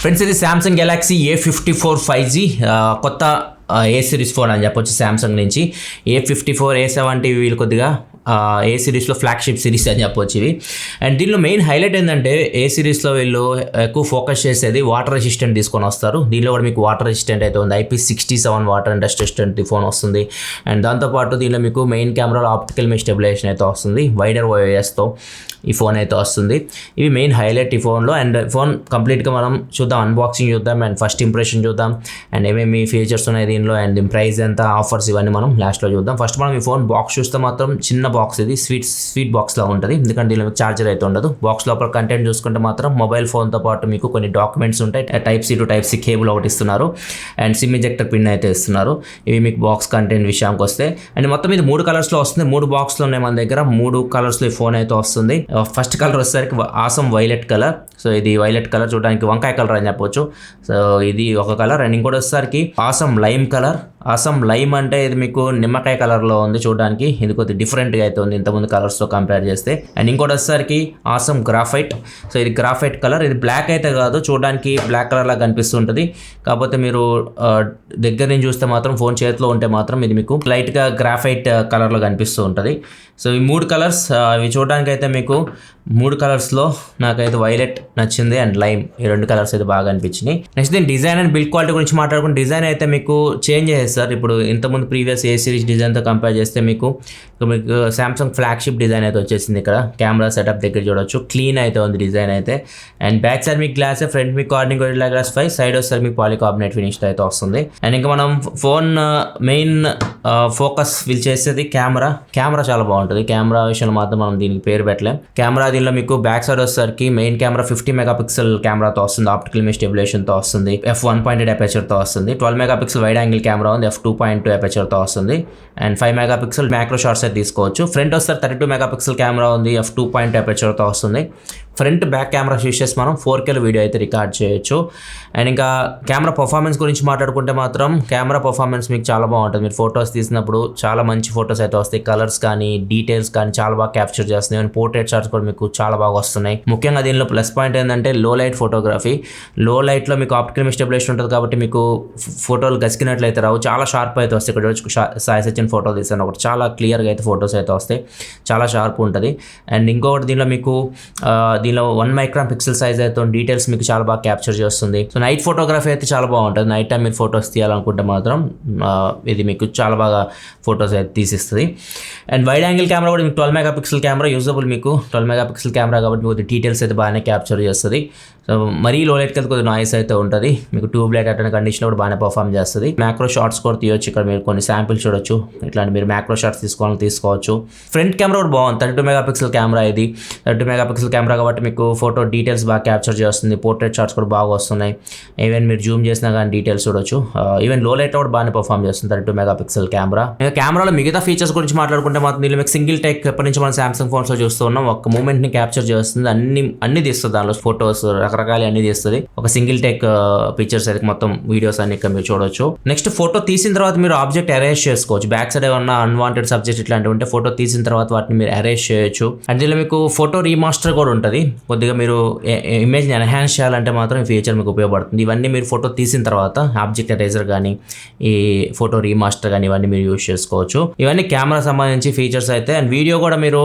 Friends ఇది Samsung Galaxy A54 5G కొత్త ఏ series phone అని చెప్పొచ్చు సామ్సంగ్ నుంచి. A54 A70 వీళ్ళు కొద్దిగా ఏ సిరీస్లో ఫ్లాగ్షిప్ సిరీస్ అని చెప్పొచ్చు ఇవి. అండ్ దీనిలో మెయిన్ హైలైట్ ఏంటంటే ఏ సిరీస్లో వీళ్ళు ఎక్కువ ఫోకస్ చేసేది వాటర్ రెసిస్టెంట్ తీసుకొని వస్తారు. దీనిలో కూడా మీకు వాటర్ రెసిస్టెంట్ అయితే ఉంది, IP67 water and dust resistant phone వస్తుంది. అండ్ దాంతోపాటు దీనిలో మీకు మెయిన్ కెమెరాలో ఆప్టికల్ ఇమేజ్ స్టెబిలైజేషన్ అయితే వస్తుంది, వైడర్ OISతో ఈ ఫోన్ అయితే వస్తుంది. ఇవి మెయిన్ హైలైట్ ఈ ఫోన్లో. అండ్ ఫోన్ కంప్లీట్గా మనం చూద్దాం, అన్బాక్సింగ్ చూద్దాం అండ్ ఫస్ట్ ఇంప్రెషన్ చూద్దాం అండ్ ఏమేమి ఫీచర్స్ ఉన్నాయి దీనిలో అండ్ ప్రైస్ ఎంత, ఆఫర్స్ ఇవన్నీ మనం లాస్ట్లో చూద్దాం. ఫస్ట్ మనం ఈ ఫోన్ బాక్స్ చూస్తే మాత్రం చిన్న బాక్స్, ఇది స్వీట్ బాక్స్లో ఉంటుంది, ఎందుకంటే దీనిలో మీకు చార్జర్ అయితే ఉండదు. బాక్స్ లోపల కంటెంట్ చూసుకుంటే మాత్రం మొబైల్ ఫోన్తో పాటు మీకు కొన్ని డాక్యుమెంట్స్ ఉంటాయి. Type-C to Type-C కేబుల్ ఒకటి ఇస్తున్నారు అండ్ సిమ్ ఇంజెక్టర్ పిన్ అయితే ఇస్తున్నారు. ఇవి మీకు బాక్స్ కంటెంట్ విషయానికి వస్తే అండ్ మొత్తం ఇది 3 కలర్స్లో వస్తుంది. 3 బాక్స్లో ఉన్నాయి మన దగ్గర, 3 కలర్స్లో ఈ ఫోన్ అయితే వస్తుంది. ఫస్ట్ కలర్ వచ్చేసరికి ఆసమ్ వైలెట్ కలర్. సో ఇది వైలెట్ కలర్, చూడడానికి వంకాయ కలర్ అని చెప్పొచ్చు. సో ఇది ఒక కలర్. అండ్ ఇంకోటి వచ్చేసరికి awesome lime colour. Awesome lime అంటే ఇది మీకు నిమ్మకాయ కలర్లో ఉంది చూడడానికి, ఇది కొద్దిగా డిఫరెంట్గా అయితే ఉంది ఇంతకుముందు కలర్స్తో కంపేర్ చేస్తే. అండ్ ఇంకోటి వచ్చేసరికి ఆసమ్ గ్రాఫైట్. సో ఇది గ్రాఫైట్ కలర్, ఇది బ్లాక్ అయితే కాదు, చూడడానికి బ్లాక్ కలర్ లాగా కనిపిస్తుంటుంది. కాకపోతే మీరు దగ్గర నుంచి చూస్తే మాత్రం, ఫోన్ చేతిలో ఉంటే మాత్రం ఇది మీకు లైట్గా గ్రాఫైట్ కలర్లో కనిపిస్తూ ఉంటుంది. సో ఈ 3 కలర్స్ ఇవి చూడడానికి అయితే మీకు 3 కలర్స్లో నాకైతే వైలెట్ నచ్చింది అండ్ లైమ్, ఈ 2 కలర్స్ అయితే బాగా అనిపించినాయి. నెక్స్ట్ దీని డిజైన్ అండ్ బిల్డ్ క్వాలిటీ గురించి మాట్లాడుకుంటే, డిజైన్ అయితే మీకు చేంజ్ చేసేస్తారు. ఇప్పుడు ఇంతకుముందు ప్రీవియస్ ఏ సిరీస్ డిజైన్తో కంపేర్ చేస్తే మీకు సామ్సంగ్ ఫ్లాగ్షిప్ డిజైన్ అయితే వచ్చేసింది. ఇక్కడ కెమెరా సెటప్ దగ్గర చూడొచ్చు, క్లీన్ అయితే ఉంది డిజైన్ అయితే. అండ్ బ్యాక్ సైడ్ మీకు గ్లాస్, ఫ్రంట్ మీకు కార్నింగ్ గొరిల్లా గ్లాస్ 5, సైడ్ వస్తారు మీకు పాలికార్బోనేట్ ఫినిష్ అయితే వస్తుంది. అండ్ ఇంకా మనం ఫోన్ మెయిన్ ఫోకస్ వీళ్ళు చేసేది కెమెరా చాలా బాగుంటుంది. కెమెరా విషయంలో మాత్రం మనం దీనికి పేరు పెట్టలేం. కెమెరా దీనిలో మీకు బ్యాక్ సైడ్ వచ్చేసరికి మెయిన్ కెమెరా 50 మెగాపిక్సెల్ కెమెరాతో వస్తుంది, ఆప్టికల్ ఇమేజ్ స్టెబిలైజేషన్తో వస్తుంది, f1.8 అపేచర్తో వస్తుంది. 12 మెగాపిక్సెల్ వైడ్ యాంగిల్ కెమెరా ఉంది, f2.2 అపేచర్తో వస్తుంది. అండ్ 5 మెగాపిక్సెల్ మ్యాక్రో షాట్స్ అయితే తీసుకోవచ్చు. ఫ్రంట్ వస్తారు 32 మెగాపిక్సెల్ కెమెరా ఉంది, f2.2 అపేచర్తో వస్తుంది. ఫ్రంట్ బ్యాక్ కెమెరా యూస్ చేసి మనం 4K వీడియో అయితే రికార్డ్ చేయొచ్చు. అండ్ ఇంకా కెమెరా పర్ఫార్మెన్స్ గురించి మాట్లాడుకుంటే మాత్రం, కెమెరా పర్ఫార్మెన్స్ మీకు చాలా బాగుంటుంది. మీరు ఫొటోస్ తీసినప్పుడు చాలా మంచి ఫొటోస్ అయితే వస్తాయి, కలర్స్ కానీ డీటెయిల్స్ కానీ చాలా బాగా క్యాప్చర్ చేస్తున్నాయి. అండ్ పోర్ట్రేట్ షాట్స్ కూడా మీకు చాలా బాగా వస్తున్నాయి. ముఖ్యంగా దీనిలో ప్లస్ పాయింట్ ఏంటంటే లో లైట్ ఫోటోగ్రఫీ. లో లైట్లో మీకు ఆప్టికల్ ఇమేజ్ స్టెబిలైజేషన్ ఉంటుంది కాబట్టి మీకు ఫోటోలు గసికినట్లయితే రావు, చాలా షార్ప్ అయితే వస్తాయి. ఇక్కడ సాయి సచిన్ ఫోటో తీసాను ఒకటి, చాలా క్లియర్గా అయితే ఫొటోస్ అయితే వస్తాయి, చాలా షార్ప్ ఉంటుంది. అండ్ ఇంకొకటి దీనిలో మీకు దీనిలో 1 మైక్రాన్ పిక్సెల్ సైజ్ అయితే డీటెయిల్స్ మీకు చాలా బాగా క్యాప్చర్ చేస్తుంది. సో నైట్ ఫోటోగ్రఫీ అయితే చాలా బాగుంటుంది. నైట్ టైం మీరు ఫొటోస్ తీయాలనుకుంటే మాత్రం ఇది మీకు చాలా బాగా ఫొటోస్ అయితే తీసిస్తుంది. అండ్ వైడ్ యాంగిల్ కెమెరా కూడా మీకు 12 మెగాపిక్సెల్ కెమెరా యూజబుల్, మీకు 12 మెగాపిక్సెల్ కెమెరా కాబట్టి మీకు డీటెయిల్స్ అయితే బాగానే క్యాప్చర్ చేస్తుంది. సో మరీ లో లైట్కి అయితే కొద్దిగా నాయిస్ అయితే ఉంటుంది. మీకు ట్యూబ్ లైట్ అటెండ్ కండిషన్ కూడా బాగానే పర్ఫామ్ చేస్తుంది. మ్యాక్రో షాట్స్ కూడా తీయొచ్చు, ఇక్కడ మీరు కొన్ని శాంపిల్స్ చూడొచ్చు. ఇట్లాంటి మీరు మ్యాక్రో షాట్స్ తీసుకోవచ్చు. ఫ్రంట్ కెమెరా కూడా బాగుంది, 32 మెగాపిక్సెల్ కెమెరా. ఇది 32 మెగాపిక్సెల్ కెమెరా కాబట్టి మీకు ఫోటో డీటెయిల్స్ బాగా క్యాప్చర్ చేస్తుంది. పోర్ట్రేట్ షాట్స్ కూడా బాగా వస్తున్నాయి. ఈవెన్ మీరు జూమ్ చేసినా కానీ డీటెయిల్స్ చూడొచ్చు. ఈవెన్ లో లైట్ కూడా బాగానే పర్ఫామ్ చేస్తుంది 32 మెగాపిక్సెల్ కెమెరా. కెమెరాలో మిగతా ఫీచర్స్ గురించి మాట్లాడుకుంటే మాత్రం దీనిలో మీకు సింగిల్ టేక్ ఎప్పటి నుంచి మనం సామ్సంగ్ ఫోన్స్లో చూస్తూ ఉన్నాం. ఒక మూమెంట్ని క్యాప్చర్ చేస్తుంది, అన్ని తీస్తుంది. దానిలో ఫోటోస్ రకరకాల అన్ని తీస్తుంది. ఒక సింగిల్ టేక్ పిక్చర్స్ అయితే మొత్తం వీడియోస్ అన్ని ఇక్కడ మీరు చూడొచ్చు. నెక్స్ట్ ఫోటో తీసిన తర్వాత మీరు ఆబ్జెక్ట్ అరేంజ్ చేసుకోవచ్చు. బ్యాక్ సైడ్ ఏమన్నా అన్వాంటెడ్ సబ్జెక్ట్ ఇట్లాంటివి ఉంటే ఫోటో తీసిన తర్వాత వాటిని మీరు అరేంజ్ చేయొచ్చు. అండ్ దీనిలో మీకు ఫోటో రీమాస్టర్ కూడా ఉంటుంది. కొద్దిగా మీరు ఇమేజ్ని ఎన్హాన్స్ చేయాలంటే మాత్రం ఈ ఫీచర్ మీకు ఉపయోగపడుతుంది. ఇవన్నీ మీరు ఫోటో తీసిన తర్వాత ఆబ్జెక్ట్ ఎరేజర్ కానీ ఈ ఫోటో రీమాస్టర్ కానీ ఇవన్నీ మీరు యూజ్ చేసుకోవచ్చు. ఇవన్నీ కెమెరా సంబంధించి ఫీచర్స్ అయితే. అండ్ వీడియో కూడా మీరు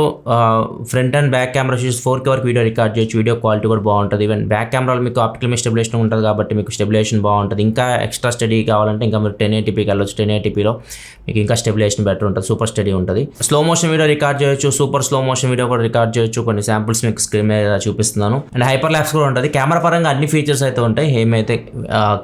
front and back camera use 4K వరకు వీడియో రికార్డ్ చేయొచ్చు. వీడియో క్వాలిటీ కూడా బాగుంటుంది. ఈవెన్ బ్యాక్ కెమెరాలో మీకు ఆప్టికల్ ఇమేజ్ స్టెబిలైజేషన్ ఉంటుంది కాబట్టి మీకు స్టెబిలైజేషన్ బాగుంటుంది. ఇంకా ఎక్స్ట్రా స్టడీ కావాలంటే ఇంకా మీరు 1080pకి వెళ్ళొచ్చు. 1080pలో మీకు ఇంకా స్టెబిలైజేషన్ బెటర్ ఉంటుంది, సూపర్ స్టడీ ఉంటుంది. స్లో మోషన్ వీడియో రికార్డ్ చేయొచ్చు, సూపర్ స్లో మోషన్ వీడియో కూడా రికార్డ్ చేయొచ్చు. కొన్ని శాంపిల్స్ మీకు స్క్రీన్ మీద చూపిస్తున్నాను. అండ్ హైపర్ ల్యాప్స్ కూడా ఉంటుంది. కెమెరా పరంగా అన్ని ఫీచర్స్ అయితే ఉంటాయి, ఏమైతే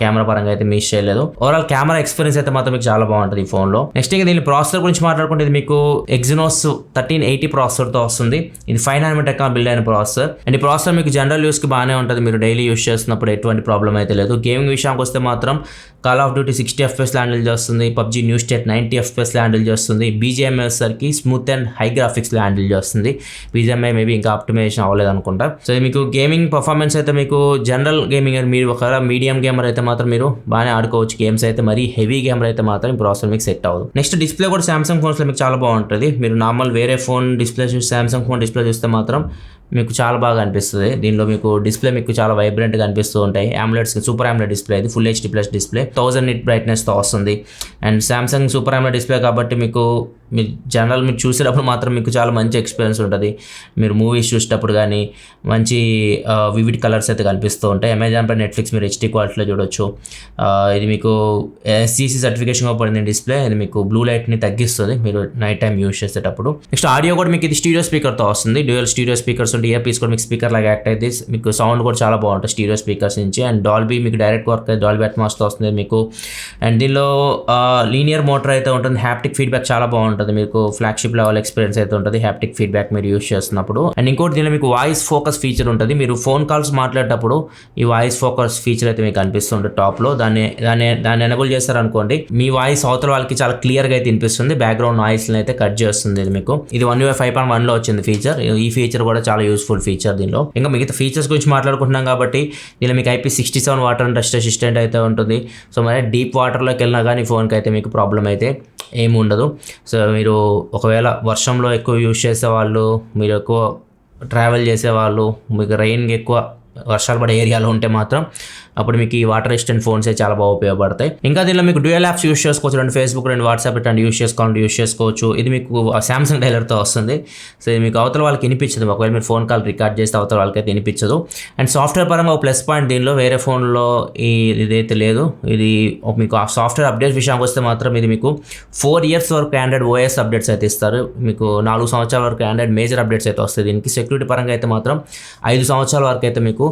కెమెరా పరంగా అయితే మిస్ చేయలేదు. ఓవరాల్ కెమెరా ఎక్స్పీరియన్స్ అయితే మాత్రం మీకు చాలా బాగుంటుంది ఈ ఫోన్లో. నెక్స్ట్ ఇంకా దీని ప్రాసెసర్ గురించి మాట్లాడుకుంటే ఇది మీకు Exynos 1380 ప్రాసెసర్తో వస్తుంది. ఇది 5nm టెక్నాలజీ బిల్డ్ అయిన ప్రాసెసర్. అండ్ ఈ ప్రాసెసర్ మీకు జనరల్ యూస్కి బాగానే ఉంటుంది, మీరు డైలీ యూస్ చేస్తున్నప్పుడు ఎటువంటి ప్రాబ్లం అయితే లేదు. గేమింగ్ విషయానికి వస్తే మాత్రం call of duty 60 FPS handle చేస్తుంది, PUBG new state 90 FPS handle చేస్తుంది. BGMI వచ్చేసరికి smooth and high graphics handle చేస్తుంది. BGMI మేబీ ఇంకా ఆప్టిమైజేషన్ అవ్వలేదు అనుకుంటా. సో మీకు గేమింగ్ పర్ఫార్మెన్స్ అయితే మీకు జనరల్ గేమింగ్, మీరు ఒక మీడియం గేమర్ అయితే మాత్రం మీరు బాగానే ఆడుకోవచ్చు గేమ్స్ అయితే. మరీ హెవీ గేమర్ అయితే మాత్రం ఈ ప్రాసెసర్ మీకు సెట్ అవ్వదు. నెక్స్ట్ డిస్ప్లే కూడా సామ్సంగ్ ఫోన్స్లో మీకు చాలా బాగుంటుంది. మీరు నార్మల్ వేరే ఫోన్ డిస్ప్లే చూస్తే, సామ్సంగ్ ఫోన్ డిస్ప్లే చూస్తే మాత్రం మీకు చాలా బాగా అనిపిస్తుంది. దీనిలో మీకు డిస్ప్లే మీకు చాలా వైబ్రెంట్గా అనిపిస్తూ ఉంటాయి. AMOLED సూపర్ AMOLED డిస్ప్లే, ఇది full HD plus display 1000 nit బ్రైట్నెస్తో వస్తుంది. And Samsung super AMOLED display కాబట్టి మీరు చూసేటప్పుడు మాత్రం మీకు చాలా మంచి ఎక్స్పీరియన్స్ ఉంటుంది. మీరు మూవీస్ చూసేటప్పుడు కానీ మంచి వివిడ్ కలర్స్ అయితే కనిపిస్తూ ఉంటాయి. అమెజాన్ పై నెట్ఫ్లిక్స్ మీరు HD క్వాలిటీలో చూడొచ్చు. ఇది మీకు SCC సర్టిఫికేషన్ పడింది డిస్ప్లే. ఇది మీకు బ్లూ లైట్ని తగ్గిస్తుంది మీరు నైట్ టైం యూస్ చేసేటప్పుడు. నెక్స్ట్ ఆడియో కూడా మీకు ఇది స్టీరియో స్పీకర్తో వస్తుంది. డ్యూయల్ స్టీరియో స్పీకర్స్ ఉంటే ఇయర్ పీస్ కూడా మీకు స్పీకర్ లాగా యాక్ట్ అయితే మీకు సౌండ్ కూడా చాలా బాగుంటుంది స్టీరియో స్పీకర్స్ నుంచి. అండ్ డాల్బీ మీకు డైరెక్ట్ వర్క్ అయితే డాల్బీ అట్మాస్తో వస్తుంది మీకు. అండ్ దీనిలో లీనియర్ మోటార్ అయితే ఉంటుంది. హ్యాప్టిక్ ఫీడ్బ్యాక్ చాలా బాగుంటుంది. మీకు ఫ్లాగ్షిప్ లెవెల్ ఎక్స్పీరియన్స్ అయితే ఉంటుంది హ్యాప్టిక్ ఫీడ్బ్యాక్ మీరు యూస్ చేస్తున్నప్పుడు. అండ్ ఇంకోటి దీనిలో మీకు వాయిస్ ఫోకస్ ఫీచర్ ఉంటుంది. మీరు ఫోన్ కాల్స్ మాట్లాడేటప్పుడు ఈ వాయిస్ ఫోకస్ ఫీచర్ అయితే మీకు అనిపిస్తుంది టాప్లో. దాన్ని ఎనేబుల్ చేస్తారనుకోండి, మీ వాయిస్ అవతల వాళ్ళకి చాలా క్లియర్గా అయితే వినిపిస్తుంది. బ్యాక్గ్రౌండ్ నాయిస్ని అయితే కట్ చేస్తుంది ఇది మీకు. ఇది 1UI 5.1లో వచ్చింది ఫీచర్. ఈ ఫీచర్ కూడా చాలా యూస్ఫుల్ ఫీచర్ దీనిలో. ఇంకా మిగతా ఫీచర్స్ గురించి మాట్లాడుకుంటున్నాం కాబట్టి దీనిలో మీకు IP67 water and dust assistant అయితే ఉంటుంది. సో మరి డీప్ వాటర్లోకి వెళ్ళినా కానీ ఫోన్కి అయితే మీకు ప్రాబ్లం అయితే ఏమి ఉండదు. సో మీరు ఒకవేళ వర్షంలో ఎక్కువ యూజ్ చేసేవాళ్ళు, మీరు ఎక్కువ ట్రావెల్ చేసేవాళ్ళు, మీకు రెయిన్ ఎక్కువ వర్షాలు పడే ఏరియాలో ఉంటే మాత్రం అప్పుడు మీకు ఈ వాటర్ రెసిస్టెంట్ ఫోన్స్ చాలా బాగా ఉపయోగపడతాయి. ఇంకా దీనిలో మీకు డ్యూయల్ యాప్స్ యూస్ చేసుకోవచ్చు. 2 Facebook 2 WhatsApp ఇట్లాంటి యూస్ చేసుకోవచ్చు. ఇది మీకు సామ్సంగ్ డైలర్తో వస్తుంది. సో ఇది మీకు అవతల వాళ్ళకి వినిపించదు. ఒకవేళ మీరు ఫోన్ కాల్ రికార్డ్ చేస్తే అవతల వాళ్ళకి అయితే వినిపించదు. అండ్ సాఫ్ట్వేర్ పరంగా ఒక ప్లస్ పాయింట్ దీనిలో వేరే ఫోన్లో ఇదైతే లేదు. ఇది మీకు ఆ సాఫ్ట్వేర్ అప్డేట్స్ విషయానికి వస్తే మాత్రం ఇది మీకు 4 years వరకు ఆండ్రాయిడ్ OS అప్డేట్స్ అయితే ఇస్తారు. మీకు 4 సంవత్సరాల వరకు ఆండ్రాయిడ్ మేజర్ అప్డేట్స్ అయితే వస్తాయి. దీనికి సెక్యూరిటీ పరంగా అయితే మాత్రం 5 సంవత్సరాల వరకు అయితే మీకు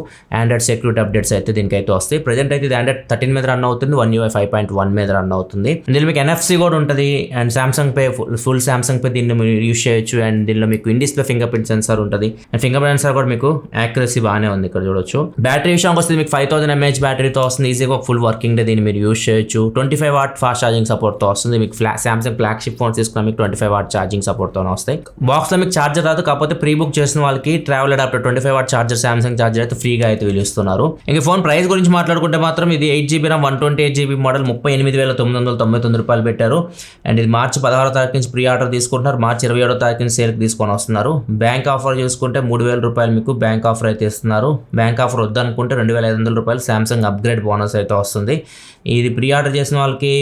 ఆండ్రాయిడ్ సెక్యూరిటీ అప్డేట్స్ అయితే దీనికి అయితే వస్తాయి. ప్రజెంట్ అయితే ఇది ఆండ్రాయిడ్ 13 మీద రన్ అవుతుంది. 1UI 5.1 మీద రన్ అవుతుంది. దీనిలో మీకు NFC కూడా ఉంటుంది. And Samsung pay full Samsung pay దీన్ని మీరు యూస్ చేయొచ్చు. అండ్ దీనిలో మీకు in display finger print censor ఉంటుంది. అండ్ ఫింగర్ ప్రింట్ సెన్సార్ కూడా మీకు యాక్యురసీ బాగానే ఉంది, ఇక్కడ చూడొచ్చు. బ్యాటరీ విషయానికి వస్తే మీకు 5000 mAh బ్యాటరీతో వస్తుంది. ఈజీగా ఫుల్ వర్కింగ్ డే దీన్ని మీరు యూస్ చేయొచ్చు. 25 watt ఫాస్ట్ ఛార్జింగ్ సపోర్ట్తో వస్తుంది. మీకు సామ్సంగ్ ఫ్లాగ్షిప్ ఫోన్స్ తీసుకున్న మీకు 25 watt ఛార్జింగ్ సపోర్ట్తో వస్తాయి. బాక్స్లో మీకు ఛార్జర్ రాదు, కాకపోతే ప్రీ బుక్ చేసిన వాళ్ళకి travel adapter 25 watt charger Samsung charger అయితే ఫ్రీగా అయితే ఇస్తున్నారు. ఇంకా ఫోన్ ప్రైస్ గురించి మాట్లాడుకుంటే మాత్రం ఇది 8GB RAM 128GB మోడల్ 38,999 రూపాయలు పెట్టారు. అండ్ ఇది మార్చి 16వ తారీఖు నుంచి ప్రీ ఆర్డర్ తీసుకుంటున్నారు. మార్చి 27వ తారీఖు నుంచి సేల్కి తీసుకొని వస్తున్నారు. బ్యాంక్ ఆఫర్ చూసుకుంటే 3,000 రూపాయలు మీకు బ్యాంక్ ఆఫర్ అయితే ఇస్తున్నారు. బ్యాంక్ ఆఫర్ వద్దనుకుంటే 2,500 రూపాయలు సామ్సంగ్ అప్గ్రేడ్ బోనస్ అయితే వస్తుంది. ఇది ప్రీ ఆర్డర్ చేసిన వాళ్ళకి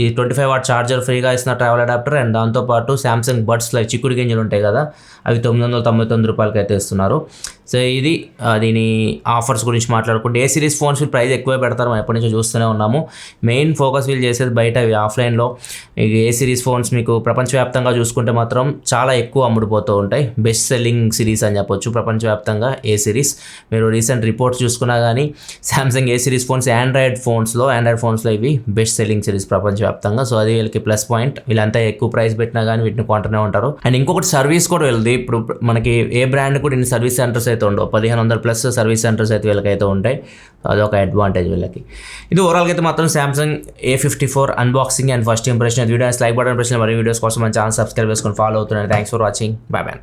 ఈ 25 watt ఛార్జర్ ఫ్రీగా ఇస్తున్న ట్రావెల్ అడాప్టర్. అండ్ దాంతోపాటు సామ్సంగ్ బడ్స్లో చిక్కుడు గింజలు ఉంటాయి కదా, అవి 999 రూపాయలకి అయితే ఇస్తున్నారు. సో ఇది దీని ఆఫర్స్ గురించి మాట్లాడుకుంటే ఏ సిరీస్ ఫోన్స్ ప్రైస్ ఎక్కువ పెడతారు మనం ఎప్పటి నుంచో చూస్తూనే ఉన్నాము. మెయిన్ ఫోకస్ వీళ్ళు చేసేది బయట ఆఫ్లైన్లో. ఏ సిరీస్ ఫోన్స్ మీకు ప్రపంచవ్యాప్తంగా చూసుకుంటే మాత్రం చాలా ఎక్కువ అమ్ముడుపోతూ ఉంటాయి. బెస్ట్ సెల్లింగ్ సిరీస్ అని చెప్పొచ్చు ప్రపంచవ్యాప్తంగా ఏ సిరీస్. మీరు రీసెంట్ రిపోర్ట్స్ చూసుకున్నా కానీ సామ్సంగ్ ఏ సిరీస్ ఫోన్స్ ఆండ్రాయిడ్ ఫోన్స్లో ఇవి బెస్ట్ సెల్లింగ్ సిరీస్ ప్రపంచవ్యాప్తంగా. సో అది వీళ్ళకి ప్లస్ పాయింట్. వీళ్ళంతా ఎక్కువ ప్రైస్ పెట్టినా కానీ వీటిని కొంటూనే ఉంటారు. అండ్ ఇంకొకటి సర్వీస్ కూడా వెళ్తుంది. ఇప్పుడు మనకి ఏ బ్రాండ్ కూడా ఇన్ని సర్వీస్ సెంటర్స్ అయితే ఉండవు. 1500+ సర్వీస్ సెంటర్స్ అయితే వీళ్ళకైతే ఉంటాయి. అదొక అడ్వాంటేజ్ వీళ్ళకి. ఇది ఓవరాల్గా అయితే మాత్రం Samsung A54 unboxing and first impression. Videos like button press మరి వీడియోస్ కోసం మన ఛానల్ సబ్స్క్రైబ్ చేసుకొని ఫాలో అవుతున్నాను. Thanks for watching. By by.